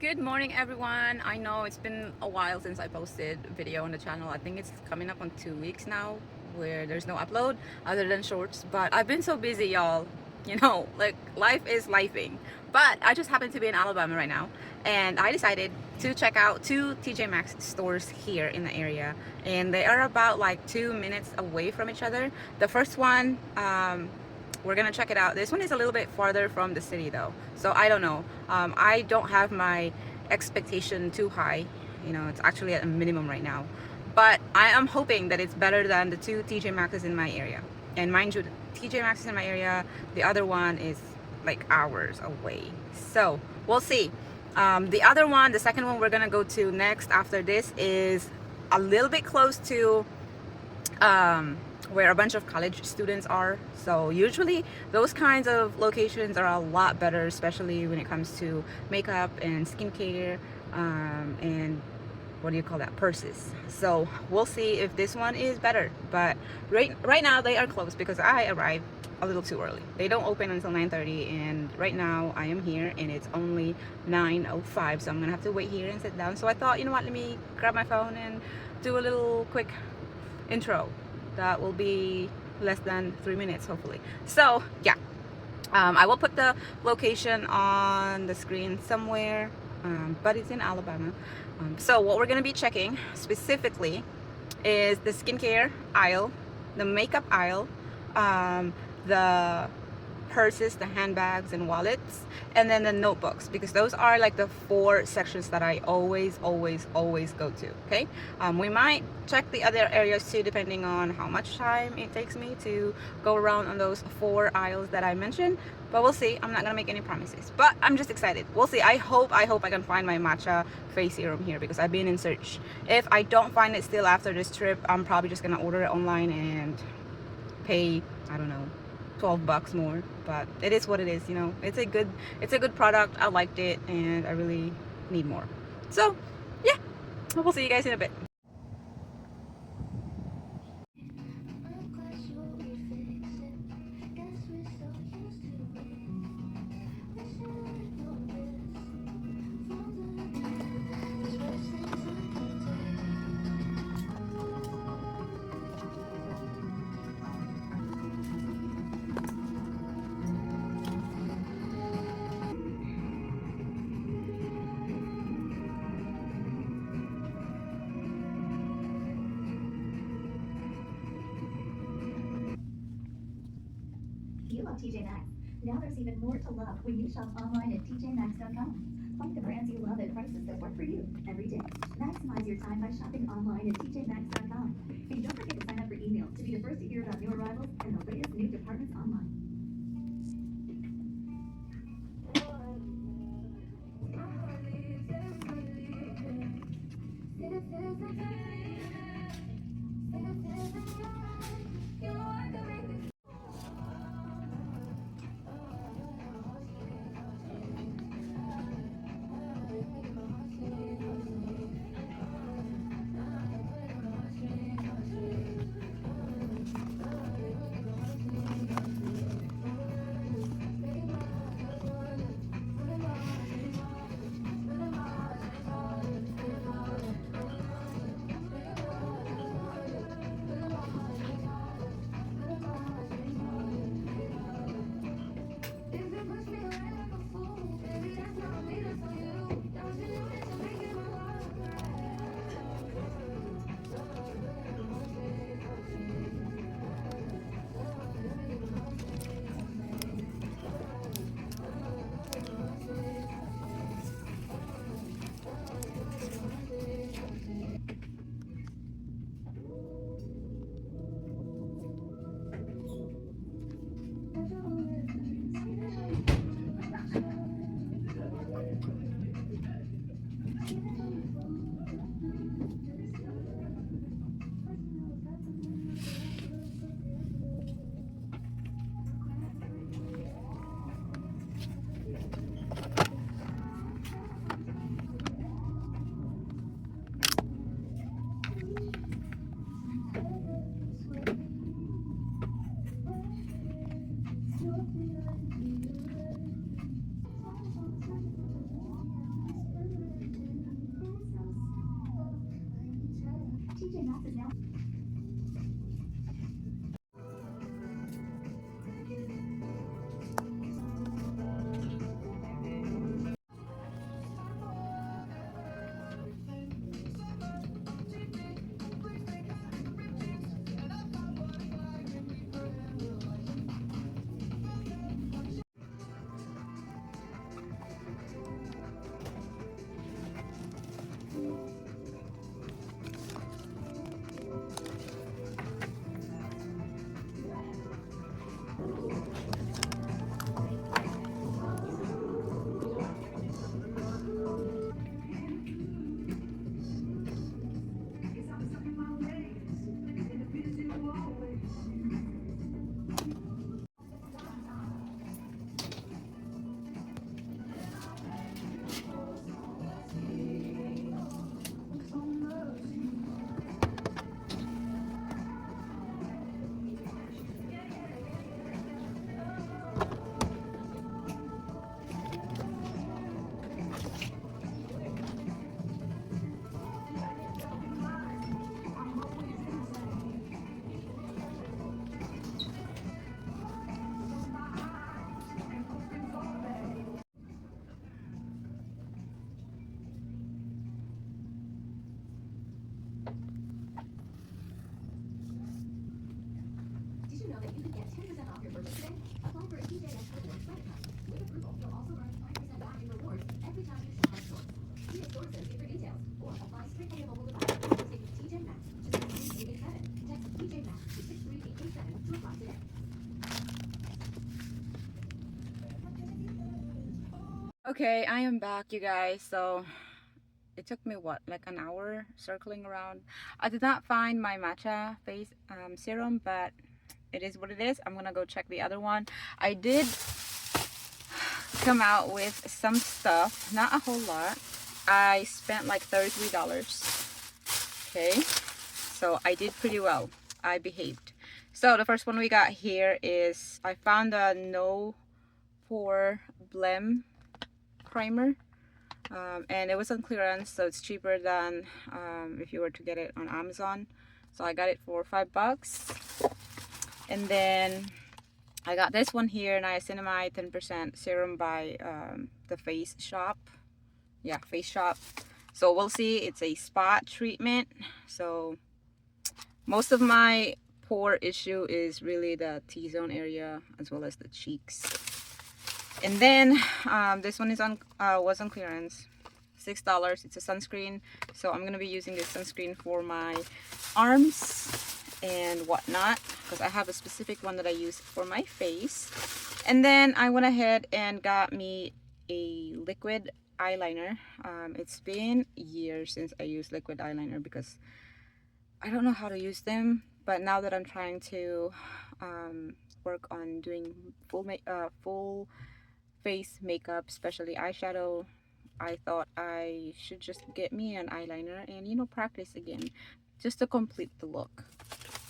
Good morning, everyone. I know it's been a while since I posted a video on the channel. I think it's coming up on 2 weeks now where there's no upload other than shorts, but I've been so busy, y'all. Like life is lifing. But I just happen to be in Alabama right now, and I decided to check out two TJ Maxx stores here in the area, and they are about like 2 minutes away from each other. The first one, we're gonna check it out. This one is a little bit farther from the city though, so I don't know. I don't have my expectation too high. It's actually at a minimum right now, but I am hoping that it's better than the two TJ Maxx's in my area. And mind you, the TJ Maxx is in my area, the other one is like hours away, so we'll see. The other one, the second one we're gonna go to next after this, is a little bit close to where a bunch of college students are. So usually those kinds of locations are a lot better, especially when it comes to makeup and skincare, and what do you call that, purses. So we'll see if this one is better, but right now they are closed because I arrived a little too early. They don't open until 9:30, and right now I am here and it's only 9:05, so I'm gonna have to wait here and sit down. So I thought, you know what, let me grab my phone and do a little quick intro that will be less than 3 minutes hopefully. So yeah, I will put the location on the screen somewhere, but it's in Alabama. So what we're gonna be checking specifically is the skincare aisle, the makeup aisle, the purses, the handbags and wallets, and then the notebooks, because those are like the four sections that I always go to. Okay, we might check the other areas too, depending on how much time it takes me to go around on those four aisles that I mentioned, but we'll see. I'm not gonna make any promises, but I'm just excited. We'll see. I hope I can find my matcha face serum here, because I've been in search. If I don't find it still after this trip, I'm probably just gonna order it online and pay, I don't know, $12 more, but it is what it is. It's a good product. I liked it and I really need more. So yeah, we'll see you guys in a bit. You love TJ Maxx. Now there's even more to love when you shop online at tjmaxx.com. Find the brands you love at prices that work for you every day. Maximize your time by shopping online at tjmaxx.com. And don't forget to sign up for email to be the first to hear about new arrivals and the latest new departments online. TJ Maxx is now. Did you know that you could get 10% off your purchase today? Apply for a TJ Maxx Rewards credit card. With approval, you'll also earn 5% back in rewards every time you shop our stores. See a store associate for details, or apply straight to your mobile device. Visit TJ Maxx, just 63887. Text TJ Maxx to 63887 to apply today. Okay, I am back, you guys. So it took me what, like an hour circling around. I did not find my matcha face serum, but it is what it is. I'm gonna go check the other one. I did come out with some stuff, not a whole lot. I spent like $33. Okay, so I did pretty well. I behaved. So the first one we got here is, I found a no pore blem primer, and it was on clearance, so it's cheaper than if you were to get it on Amazon. So I got it for $5. And then I got this one here, niacinamide 10% serum by the Face Shop. Yeah, Face Shop. So we'll see. It's a spot treatment. So most of my pore issue is really the T-zone area as well as the cheeks. And then this one is on was on clearance, $6. It's a sunscreen, so I'm gonna be using this sunscreen for my arms and whatnot, because I have a specific one that I use for my face. And then I went ahead and got me a liquid eyeliner. It's been years since I used liquid eyeliner because I don't know how to use them, but now that I'm trying to work on doing full face makeup, especially eyeshadow, I thought I should just get me an eyeliner and, you know, practice again just to complete the look.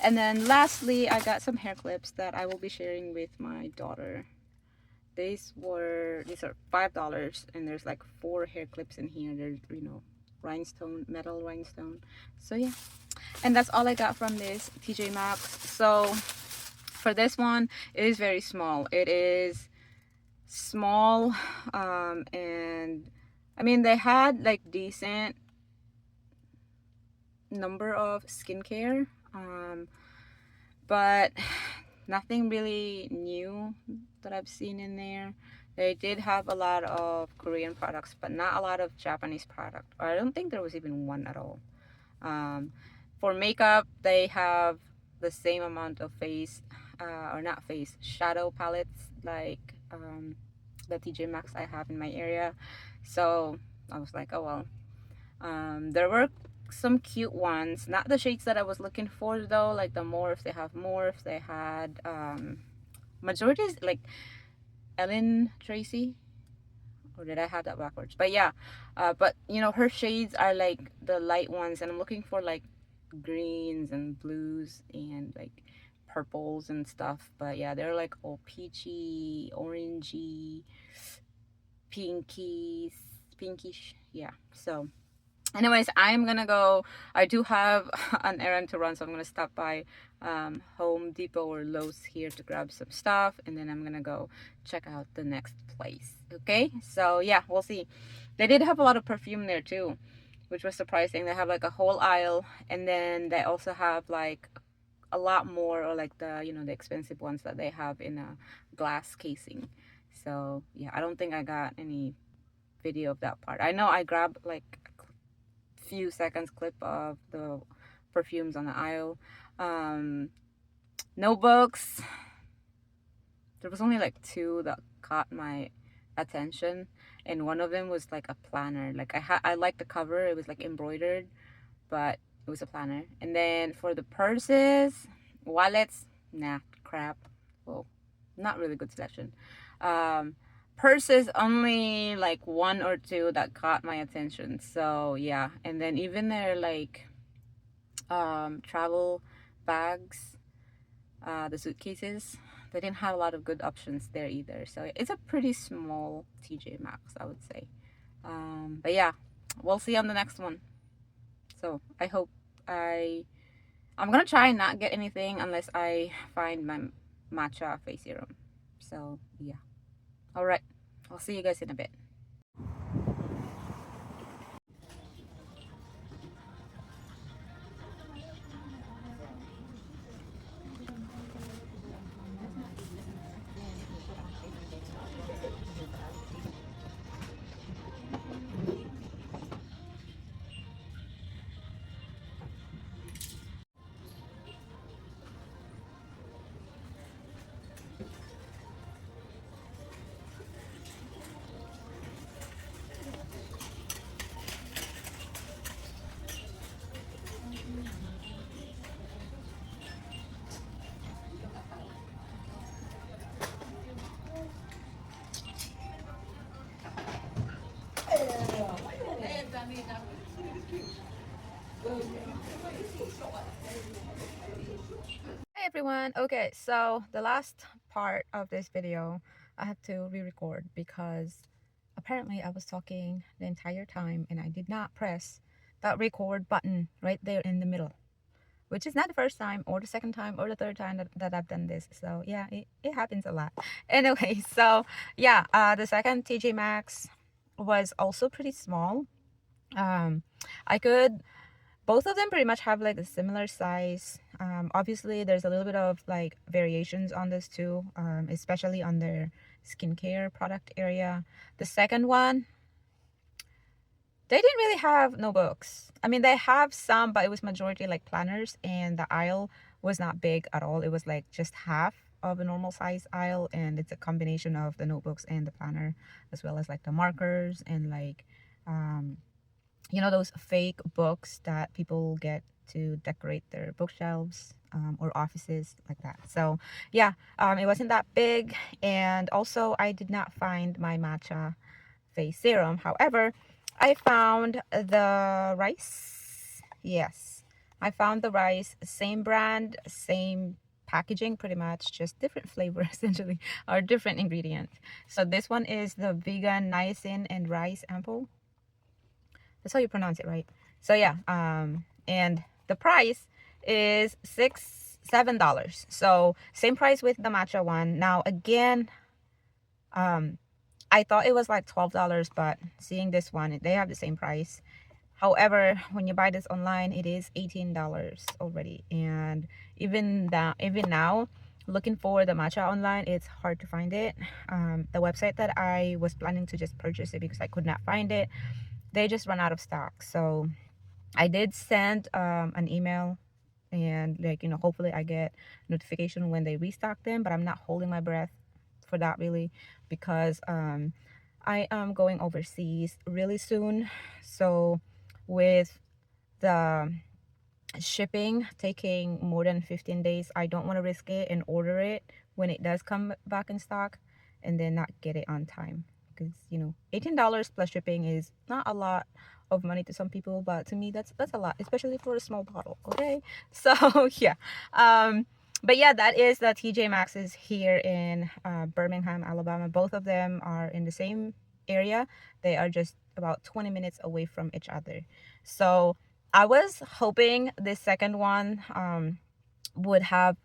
And then lastly, I got some hair clips that I will be sharing with my daughter. These are $5, and there's like 4 hair clips in here. There's, you know, rhinestone, metal rhinestone. So yeah, and that's all I got from this TJ Maxx. So for this one, it is very small. It is small, and I mean, they had like decent number of skincare, but nothing really new that I've seen in there. They did have a lot of Korean products, but not a lot of Japanese product. Or I don't think there was even one at all. For makeup, they have the same amount of shadow palettes like the TJ Maxx I have in my area. So I was like, oh well. There were some cute ones, not the shades that I was looking for though, like the Morph. They have Morph. They had majority is like Ellen Tracy, or did I have that backwards? But yeah, but you know, her shades are like the light ones, and I'm looking for like greens and blues and like purples and stuff. But yeah, they're like all peachy, orangey, pinkish. Yeah, so anyways, I'm gonna go. I do have an errand to run, so I'm gonna stop by Home Depot or Lowe's here to grab some stuff, and then I'm gonna go check out the next place. Okay, so yeah, we'll see. They did have a lot of perfume there too, which was surprising. They have like a whole aisle, and then they also have like a lot more, or like the, you know, the expensive ones that they have in a glass casing. So yeah, I don't think I got any video of that part. I know I grabbed like few seconds clip of the perfumes on the aisle. Notebooks, there was only like two that caught my attention, and one of them was like a planner. Like I liked the cover, it was like embroidered, but it was a planner. And then for the purses, wallets, nah, crap. Well, not really good selection. um Purses, only like one or two that caught my attention. So yeah, and then even their like travel bags, the suitcases, they didn't have a lot of good options there either. So it's a pretty small TJ Maxx, I would say. But yeah, we'll see on the next one. So I hope I'm gonna try and not get anything unless I find my matcha face serum. So yeah, all right, I'll see you guys in a bit. Hey everyone. Okay, so the last part of this video I have to re-record because apparently I was talking the entire time and I did not press that record button right there in the middle, which is not the first time or the second time or the third time that I've done this. So yeah, it happens a lot. Anyway, so yeah, the second TJ Maxx was also pretty small. I could Both of them pretty much have like a similar size. Obviously there's a little bit of like variations on this too, especially on their skincare product area. The second one, they didn't really have no books. I mean, they have some, but it was majority like planners, and the aisle was not big at all. It was like just half of a normal size aisle, and it's a combination of the notebooks and the planner, as well as like the markers and like you know, those fake books that people get to decorate their bookshelves, or offices like that. So yeah, it wasn't that big. And also I did not find my matcha face serum. However, I found the rice. Yes, I found the rice, same brand, same packaging, pretty much just different flavor essentially, or different ingredients. So this one is the vegan niacin and rice ampoule. That's how you pronounce it, right? So yeah, and the price is $7. So same price with the matcha one. Now again, I thought it was like $12, but seeing this one, they have the same price. However, when you buy this online, it is $18 already. And even now, looking for the matcha online, it's hard to find it. The website that I was planning to just purchase it because I could not find it, they just run out of stock. So I did send an email, and like, you know, hopefully I get notification when they restock them, but I'm not holding my breath for that really, because I am going overseas really soon. So with the shipping taking more than 15 days, I don't want to risk it and order it when it does come back in stock and then not get it on time, because you know, $18 plus shipping is not a lot of money to some people, but to me that's a lot, especially for a small bottle. Okay, so yeah, but yeah, that is the TJ Maxx's here in Birmingham, Alabama. Both of them are in the same area. They are just about 20 minutes away from each other. So I was hoping this second one would have,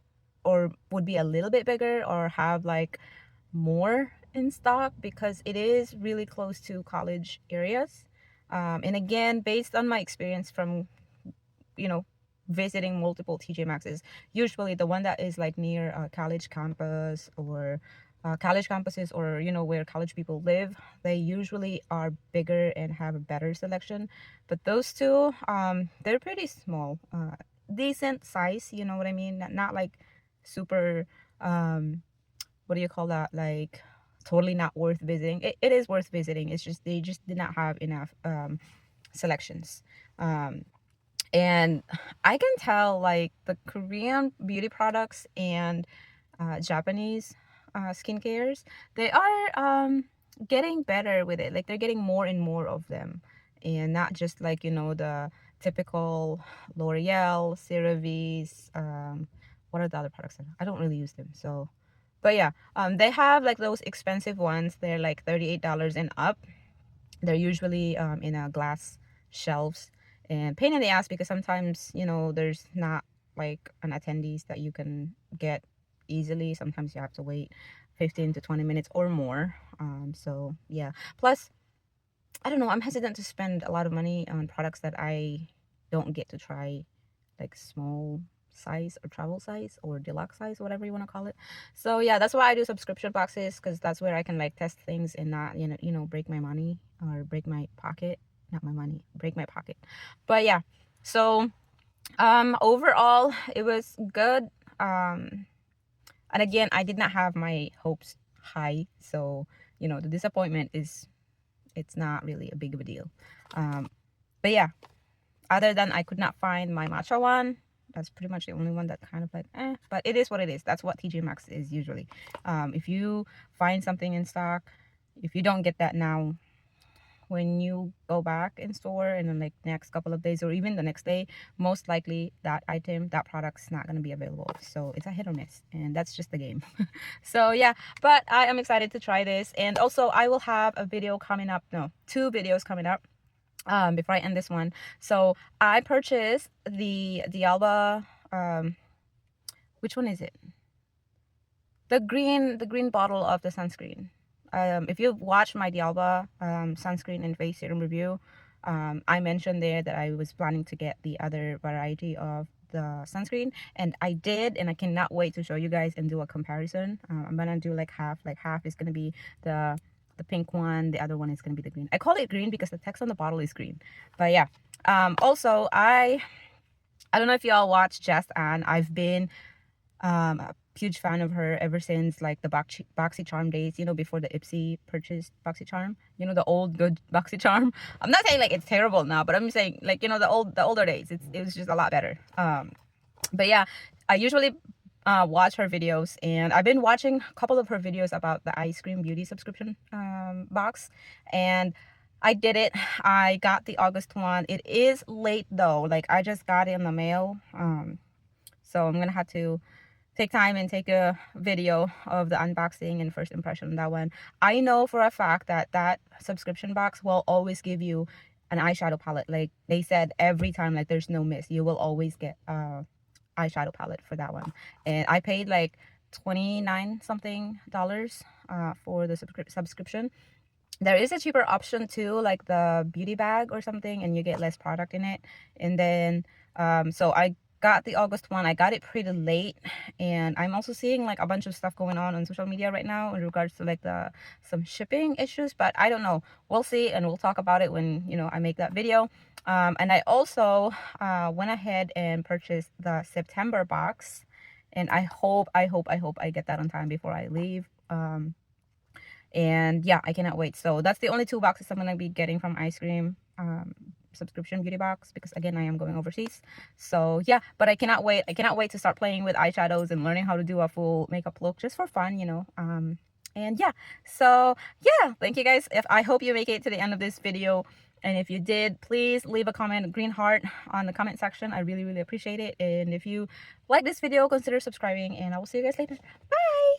or would be a little bit bigger, or have like more in stock, because it is really close to college areas. And again, based on my experience from, you know, visiting multiple TJ Maxx's, usually the one that is like near college campus, or college campuses, or you know, where college people live, they usually are bigger and have a better selection. But those two, they're pretty small, decent size, you know what I mean, not like super, what do you call that, like totally not worth visiting. It is worth visiting, it's just they just did not have enough selections. And I can tell like the Korean beauty products and Japanese skincares, they are getting better with it. Like they're getting more and more of them, and not just like, you know, the typical L'Oreal, CeraVe's. What are the other products? I don't really use them, so. But yeah, they have like those expensive ones. They're like $38 and up. They're usually in a glass shelves, and pain in the ass because sometimes, you know, there's not like an attendees that you can get easily. Sometimes you have to wait 15 to 20 minutes or more. So yeah, plus I don't know, I'm hesitant to spend a lot of money on products that I don't get to try, like small size or travel size or deluxe size, whatever you want to call it. So yeah, that's why I do subscription boxes, because that's where I can like test things and not, you know, break my money or break my pocket. Not my money, break my pocket. But yeah, so overall it was good. And again, I did not have my hopes high, so you know, the disappointment is, it's not really a big of a deal. But yeah, other than I could not find my matcha one, that's pretty much the only one that kind of like but it is what it is. That's what TJ Maxx is usually. If you find something in stock, if you don't get that now, when you go back in store in the like next couple of days or even the next day, most likely that item, that product's not going to be available. So it's a hit or miss, and that's just the game. So yeah, but I am excited to try this. And also I will have a video coming up, no, 2 videos coming up before I end this one. So I purchased the Alba, which one is it, the green bottle of the sunscreen. If you've watched my Dialba sunscreen and face serum review, I mentioned there that I was planning to get the other variety of the sunscreen, and I did, and I cannot wait to show you guys and do a comparison. I'm gonna do like half is gonna be the pink one, the other one is gonna be the green. I call it green because the text on the bottle is green. But yeah, also I don't know if y'all watch Just Anne. I've been a huge fan of her ever since like the BoxyCharm days, you know, before the Ipsy purchased BoxyCharm, you know, the old good BoxyCharm. I'm not saying like it's terrible now, but I'm saying like, you know, the older days, it was just a lot better. But yeah, I usually watch her videos, and I've been watching a couple of her videos about the ice cream beauty subscription box, and I did it. I got the August one. It is late though, like I just got it in the mail, so I'm gonna have to take time and take a video of the unboxing and first impression on that one. I know for a fact that that subscription box will always give you an eyeshadow palette. Like they said, every time, like there's no miss, you will always get eyeshadow palette for that one. And I paid like 29 something dollars for the subscription. There is a cheaper option too, like the beauty bag or something, and you get less product in it. And then so I got the August one. I got it pretty late, and I'm also seeing like a bunch of stuff going on social media right now in regards to like some shipping issues, but I don't know, we'll see, and we'll talk about it when, you know, I make that video. And I also went ahead and purchased the September box, and I hope I get that on time before I leave. And yeah, I cannot wait. So that's the only 2 boxes I'm gonna be getting from ice cream subscription beauty box, because again, I am going overseas. So yeah, but I cannot wait to start playing with eyeshadows and learning how to do a full makeup look just for fun, you know. And yeah, so yeah, thank you guys. I hope you make it to the end of this video, and if you did, please leave a comment, a green heart on the comment section. I really appreciate it. And if you like this video, consider subscribing, and I will see you guys later. Bye.